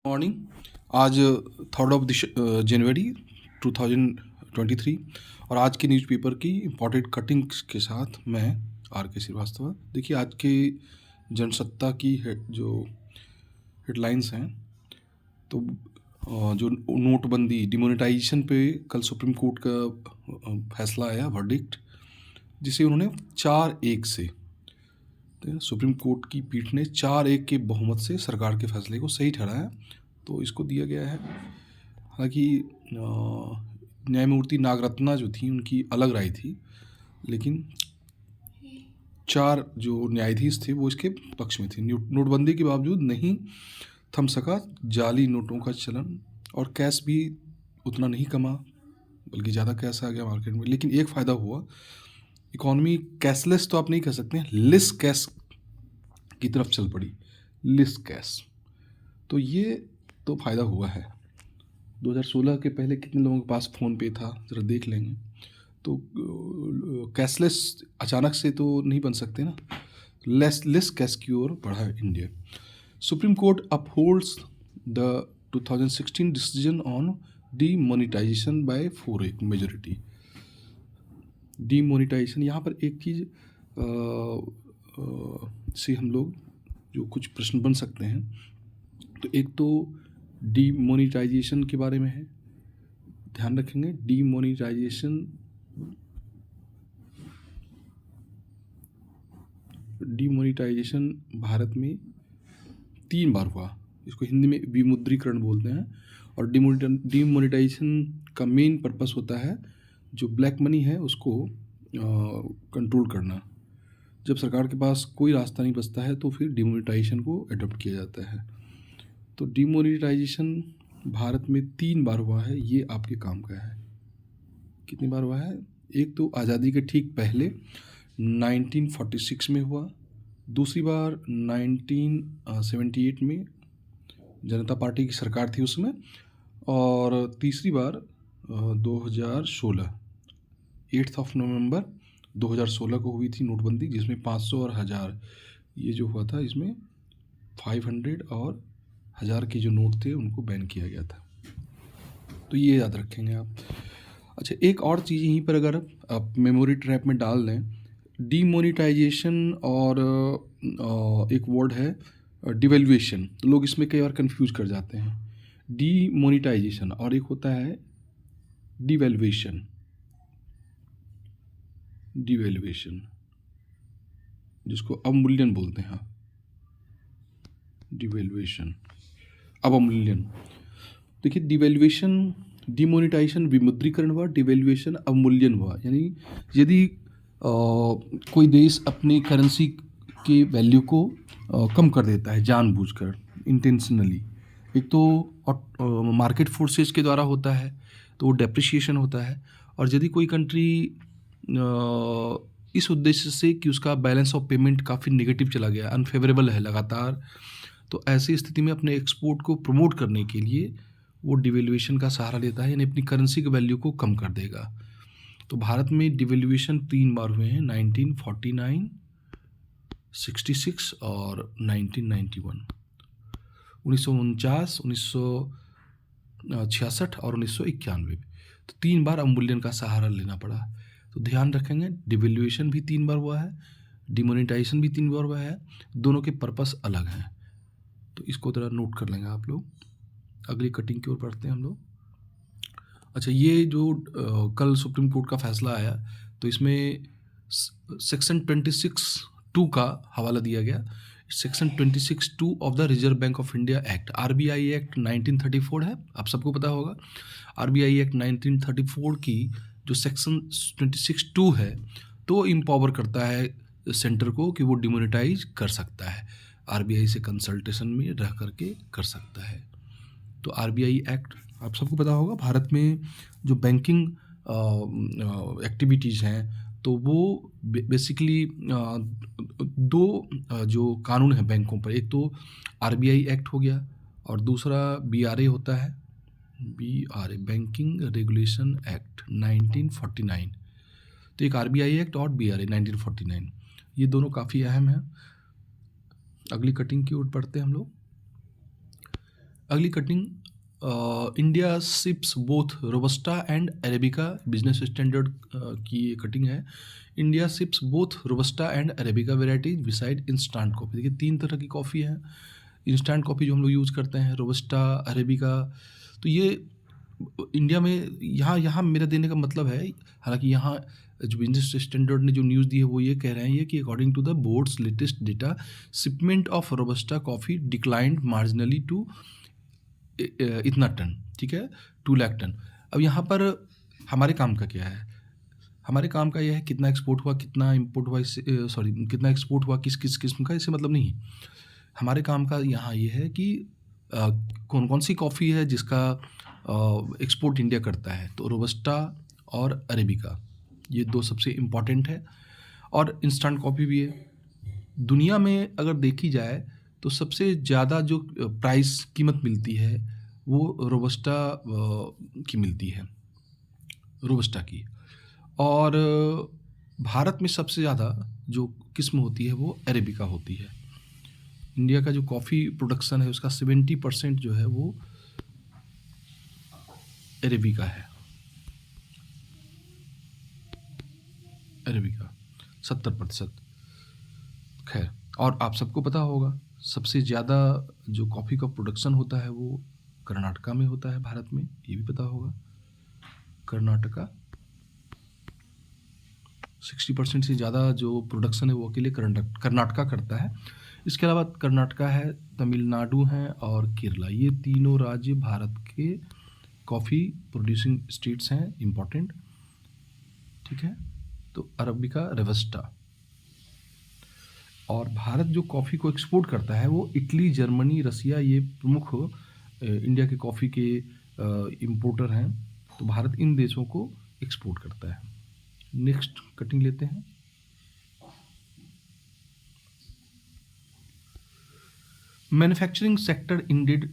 Morning. आज 3 जनवरी 2023 और आज के न्यूज़पेपर की इम्पोर्टेंट कटिंग्स के साथ मैं आर के श्रीवास्तव। देखिए, आज के जनसत्ता की जो हेडलाइंस हैं, तो जो नोटबंदी डिमोनेटाइजेशन पे कल सुप्रीम कोर्ट का फैसला आया, वर्डिक्ट, जिसे उन्होंने 4-1 से, सुप्रीम कोर्ट की पीठ ने 4-1 के बहुमत से सरकार के फैसले को सही ठहराया। तो इसको दिया गया है। हालांकि न्यायमूर्ति नागरत्ना जो थी, उनकी अलग राय थी, लेकिन 4 जो न्यायाधीश थे वो इसके पक्ष में थे। नोटबंदी के बावजूद नहीं थम सका जाली नोटों का चलन, और कैश भी उतना नहीं कमा, बल्कि ज़्यादा कैश आ गया मार्केट में। लेकिन एक फ़ायदा हुआ, इकॉनमी कैशलेस तो आप नहीं कह सकते हैं, लेस कैश की तरफ चल पड़ी, लेस कैश। तो ये तो फ़ायदा हुआ है। 2016 के पहले कितने लोगों के पास फ़ोन पे था, ज़रा देख लेंगे। तो कैशलेस अचानक से तो नहीं बन सकते ना, लेस कैश की ओर बढ़ा है India. Supreme Court upholds the 2016 decision on demonetization by 4-1 majority. Demonetization, यहाँ पर एक चीज़ से हम लोग जो कुछ प्रश्न बन सकते हैं, तो एक तो डीमोनेटाइजेशन के बारे में है, ध्यान रखेंगे। डीमोनेटाइजेशन भारत में 3 बार हुआ। इसको हिंदी में विमुद्रीकरण बोलते हैं। और डीमोनेटाइजेशन का मेन पर्पस होता है जो ब्लैक मनी है उसको कंट्रोल करना। जब सरकार के पास कोई रास्ता नहीं बचता है तो फिर डीमोनेटाइजेशन को अडॉप्ट किया जाता है। तो डीमोनेटाइजेशन भारत में 3 बार हुआ है, ये आपके काम का है। कितनी बार हुआ है? एक तो आज़ादी के ठीक पहले 1946 में हुआ, दूसरी बार 1978 में, जनता पार्टी की सरकार थी उसमें, और तीसरी बार 2016 8 नवंबर 2016 को हुई थी नोटबंदी, जिसमें 500 और 1000 ये जो हुआ था, इसमें 500 और 1000 के जो नोट थे उनको बैन किया गया था। तो ये याद रखेंगे आप। अच्छा, एक और चीज़ यहीं पर अगर आप मेमोरी ट्रैप में डाल लें, डीमोनेटाइजेशन और एक वर्ड है डिवेल्युएशन, तो लोग इसमें कई बार कंफ्यूज कर जाते हैं। डीमोनेटाइजेशन और एक होता है डिवेल्युएशन। डिवेल्युएशन जिसको अवमूल्यन बोलते हैं, डिवेल्युएशन, अवमूल्यन। देखिए, डिवेल्युएशन, डिमोनेटाइजेशन विमुद्रीकरण हुआ, डिवेल्युएशन अवमूल्यन हुआ। यानी यदि कोई देश अपनी करेंसी के वैल्यू को कम कर देता है जानबूझकर, इंटेंशनली, एक तो मार्केट फोर्सेस के द्वारा होता है तो वो डेप्रिसिएशन होता है, और यदि कोई कंट्री इस उद्देश्य से कि उसका बैलेंस ऑफ पेमेंट काफ़ी नेगेटिव चला गया, अनफेवरेबल है लगातार, तो ऐसी स्थिति में अपने एक्सपोर्ट को प्रमोट करने के लिए वो डिवेल्युएशन का सहारा लेता है, यानी अपनी करेंसी की वैल्यू को कम कर देगा। तो भारत में डिवेल्युएशन 3 बार हुए हैं, 1949, 66 और 1991, 1949, 1966 और 1991। तो 3 बार अवमूल्यन का सहारा लेना पड़ा। तो ध्यान रखेंगे, डिवेल्युएशन भी 3 बार हुआ है, डिमोनेटाइजेशन भी 3 बार हुआ है, दोनों के पर्पस अलग हैं। तो इसको ज़रा नोट कर लेंगे आप लोग। अगली कटिंग की ओर बढ़ते हैं हम लोग। अच्छा, ये जो कल सुप्रीम कोर्ट का फैसला आया, तो इसमें सेक्शन 26(2) का हवाला दिया गया। Section 26(2) of the reserve bank of India act, RBI act 1934 है, आप सबको पता होगा। RBI एक्ट 1934 की जो सेक्शन 26(2) है, तो इम्पावर करता है सेंटर को कि वो डिमोनेटाइज कर सकता है, RBI से कंसल्टेशन में रह करके कर सकता है। तो RBI एक्ट आप सबको पता होगा। भारत में जो बैंकिंग एक्टिविटीज़ हैं, तो वो बेसिकली 2 जो कानून हैं बैंकों पर, एक तो RBI एक्ट हो गया और दूसरा BRA होता है, BRA, बैंकिंग रेगुलेशन एक्ट 1949। तो एक RBI एक्ट और BRA 1949, ये दोनों काफ़ी अहम हैं। अगली कटिंग की ओर बढ़ते हैं हम लोग। अगली cutting, India ships both robusta and arabica, business standard की ये कटिंग है। India ships both robusta and arabica varieties beside instant coffee. देखिए 3 तरह की कॉफ़ी है। इंस्टेंट कॉफ़ी जो हम लोग यूज़ करते हैं, रोबस्टा, अरेबिका। तो ये इंडिया में यहाँ यहाँ मेरा देने का मतलब है, हालांकि यहाँ जो बिजनेस स्टैंडर्ड ने जो न्यूज़ दी है वो ये कह रहे हैं ये कि according to the board's latest data, shipment of robusta coffee declined marginally to इतना टन, ठीक है, 2 लाख टन। अब यहाँ पर हमारे काम का क्या है? हमारे काम का यह है कितना एक्सपोर्ट हुआ, कितना इम्पोर्ट हुआ, इससे कितना एक्सपोर्ट हुआ, किस किस किस्म का, इससे मतलब नहीं है। हमारे काम का यहाँ ये है कि कौन कौन सी कॉफ़ी है जिसका एक्सपोर्ट इंडिया करता है। तो रोबस्टा और अरेबिका ये 2 सबसे इम्पॉर्टेंट है, और इंस्टेंट कॉफ़ी भी है। दुनिया में अगर देखी जाए तो सबसे ज़्यादा जो प्राइस कीमत मिलती है वो रोबस्टा की मिलती है, रोबस्टा की। और भारत में सबसे ज़्यादा जो किस्म होती है वो अरेबिका होती है। इंडिया का जो कॉफ़ी प्रोडक्शन है उसका 70% जो है वो अरेबिका है। अरेबिका 70%। खैर, और आप सबको पता होगा सबसे ज़्यादा जो कॉफ़ी का प्रोडक्शन होता है वो कर्नाटका में होता है भारत में, ये भी पता होगा। कर्नाटका 60% से ज़्यादा जो प्रोडक्शन है वो अकेले कर्नाटका करता है। इसके अलावा कर्नाटका है, तमिलनाडु है और केरला, ये तीनों राज्य भारत के कॉफ़ी प्रोड्यूसिंग स्टेट्स हैं, इम्पॉर्टेंट, ठीक है। तो अरेबिका, रोबस्टा। और भारत जो कॉफ़ी को एक्सपोर्ट करता है वो इटली, जर्मनी, रसिया, ये प्रमुख इंडिया के कॉफ़ी के इम्पोर्टर हैं। तो भारत इन देशों को एक्सपोर्ट करता है। नेक्स्ट कटिंग लेते हैं। Manufacturing sector ended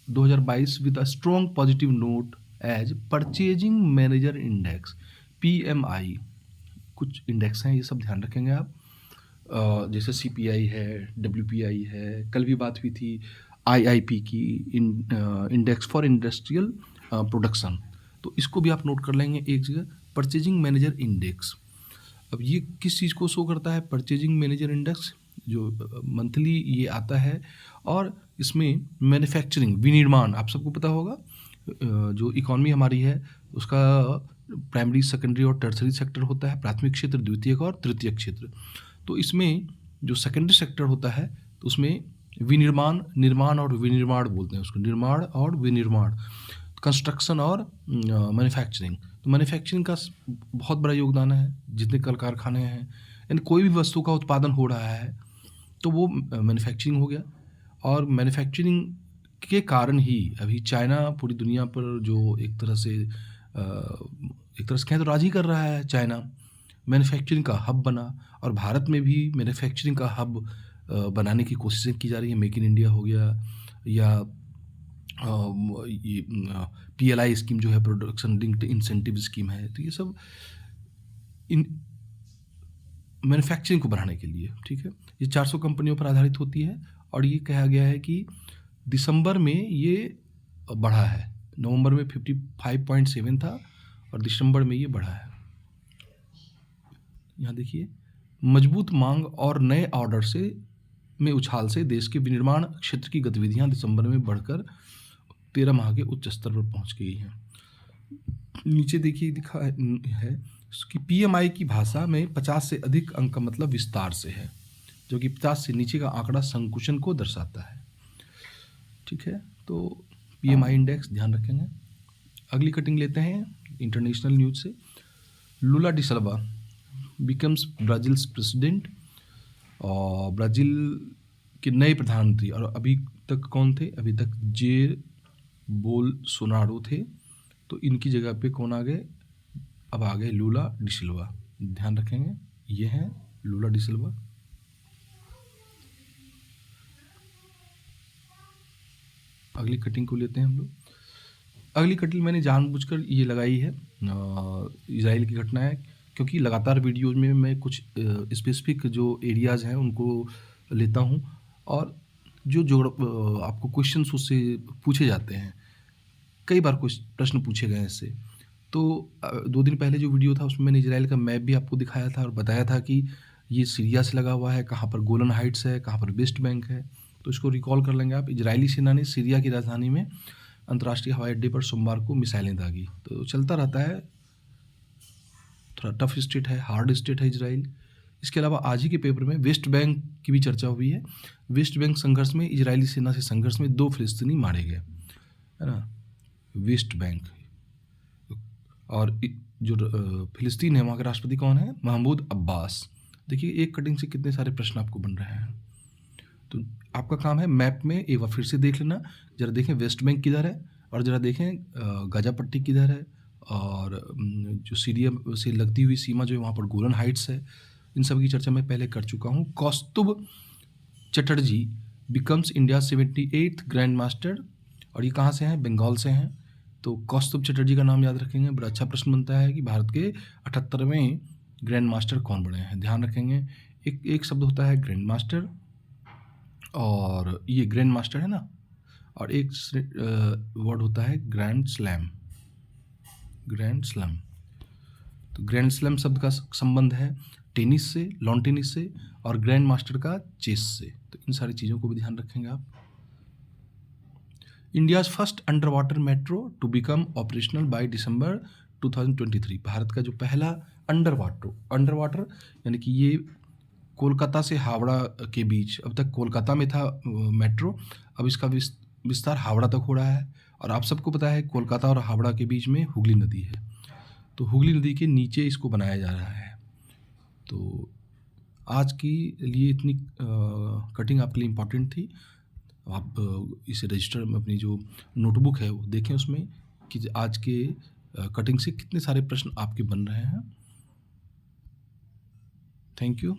2022 with a strong positive note as purchasing manager index, PMI। कुछ इंडेक्स हैं, ये सब ध्यान रखेंगे आप। जैसे CPI है, WPI है, कल भी बात हुई थी IIP की, इंडेक्स फॉर इंडस्ट्रियल प्रोडक्शन। तो इसको भी आप नोट कर लेंगे एक जगह, परचेजिंग मैनेजर इंडेक्स। अब ये किस चीज़ को शो करता है? परचेजिंग मैनेजर इंडेक्स जो मंथली ये आता है, और इसमें मैन्युफैक्चरिंग, विनिर्माण, आप सबको पता होगा जो इकॉनमी हमारी है उसका प्राइमरी, सेकेंडरी और टर्सरी सेक्टर होता है, प्राथमिक क्षेत्र, द्वितीयक और तृतीयक क्षेत्र। तो इसमें जो सेकेंडरी सेक्टर होता है तो उसमें विनिर्माण, निर्माण और विनिर्माण बोलते हैं उसको, निर्माण और विनिर्माण, कंस्ट्रक्शन और मैन्युफैक्चरिंग। तो मैन्युफैक्चरिंग का बहुत बड़ा योगदान है। जितने कल कारखाने हैं, यानी कोई भी वस्तु का उत्पादन हो रहा है तो वो मैन्युफैक्चरिंग हो गया। और मैन्युफैक्चरिंग के कारण ही अभी चाइना पूरी दुनिया पर जो एक तरह से कहें तो राज ही कर रहा है। चाइना मैन्युफैक्चरिंग का हब बना, और भारत में भी मैन्युफैक्चरिंग का हब बनाने की कोशिशें की जा रही है। मेक इन इंडिया हो गया, या ये PLI स्कीम जो है, प्रोडक्शन लिंक्ड इंसेंटिव स्कीम है। तो ये सब इन मैन्युफैक्चरिंग को बढ़ाने के लिए, ठीक है। ये 400 कंपनियों पर आधारित होती है, और ये कहा गया है कि दिसंबर में ये बढ़ा है। नवंबर में 55.7 था और दिसंबर में ये बढ़ा है। यहाँ देखिए, मजबूत मांग और नए ऑर्डर में उछाल से देश के विनिर्माण क्षेत्र की गतिविधियां दिसंबर में बढ़कर 13 माह के उच्च स्तर पर पहुंच गई हैं। नीचे देखिए दिखा है कि PMI की भाषा में 50 से अधिक अंक का मतलब विस्तार से है, जो कि 50 से नीचे का आंकड़ा संकुचन को दर्शाता है, ठीक है। तो PMI इंडेक्स ध्यान रखेंगे। अगली कटिंग लेते हैं इंटरनेशनल न्यूज से। लूला डी सिल्वा बिकम्स ब्राज़ील्स प्रेसिडेंट, और ब्राज़ील के नए प्रधानमंत्री। और अभी तक कौन थे? अभी तक जेर बोल्सोनारो थे, तो इनकी जगह पे कौन आ गए? अब आ गए लूला डी सिल्वा। ध्यान रखेंगे, ये हैं लूला डी सिल्वा। अगली कटिंग को लेते हैं हम लोग। अगली कटिंग मैंने जानबूझकर ये लगाई है, इजराइल की घटना है, क्योंकि लगातार वीडियोज में मैं कुछ स्पेसिफिक जो एरियाज़ हैं उनको लेता हूँ। और आपको क्वेश्चंस उससे पूछे जाते हैं। कई बार प्रश्न पूछे गए हैं इससे। तो 2 दिन पहले जो वीडियो था उसमें मैंने इज़राइल का मैप भी आपको दिखाया था और बताया था कि ये सीरिया से लगा हुआ है, कहाँ पर गोलन हाइट्स है, कहाँ पर वेस्ट बैंक है। तो इसको रिकॉल कर लेंगे आप। इजरायली सेना ने सीरिया की राजधानी में अंतर्राष्ट्रीय हवाई अड्डे पर सोमवार को मिसाइलें दागी। तो चलता रहता है, थोड़ा टफ स्टेट है, हार्ड स्टेट है इजराइल। इसके अलावा आज ही के पेपर में वेस्ट बैंक की भी चर्चा हुई है। वेस्ट बैंक संघर्ष में इजरायली सेना से संघर्ष में 2 फिलिस्तीनी मारे गए, है ना। वेस्ट बैंक और जो फिलिस्तीन है वहाँ के राष्ट्रपति कौन है? महमूद अब्बास। देखिए एक कटिंग से कितने सारे प्रश्न आपको बन रहे हैं। तो आपका काम है मैप में एक बार फिर से देख लेना, ज़रा देखें वेस्ट बैंक किधर है और ज़रा देखें गाजा पट्टी किधर है, और जो सीरिया से लगती हुई सीमा जो है वहाँ पर गोलन हाइट्स है। इन सब की चर्चा मैं पहले कर चुका हूँ। Kaustubh Chatterjee becomes India 78th grandmaster, और ये कहाँ से हैं? बंगाल से हैं। तो कौस्तुभ चटर्जी का नाम याद रखेंगे। बड़ा अच्छा प्रश्न बनता है कि भारत के 78वें ग्रैंड मास्टर कौन बने हैं, ध्यान रखेंगे। एक शब्द होता है ग्रैंड मास्टर, और ये ग्रैंड मास्टर है ना, और एक वर्ड होता है ग्रैंड स्लैम। ग्रैंड स्लैम, तो ग्रैंड स्लैम शब्द का संबंध है टेनिस से, लॉन टेनिस से, और ग्रैंड मास्टर का चेस से। तो इन सारी चीज़ों को भी ध्यान रखेंगे आप। India's first under water metro to become operational by December 2023। भारत का जो पहला अंडर वाटर यानी कि ये कोलकाता से हावड़ा के बीच, अब तक कोलकाता में था मेट्रो, अब इसका विस्तार हावड़ा तक हो रहा है। और आप सबको पता है कोलकाता और हावड़ा के बीच में हुगली नदी है, तो हुगली नदी के नीचे इसको बनाया जा रहा है। तो आज की लिए इतनी कटिंग आपके लिए इम्पॉर्टेंट थी। आप इसे रजिस्टर में अपनी जो नोटबुक है वो देखें, उसमें कि आज के कटिंग से कितने सारे प्रश्न आपके बन रहे हैं। Thank you.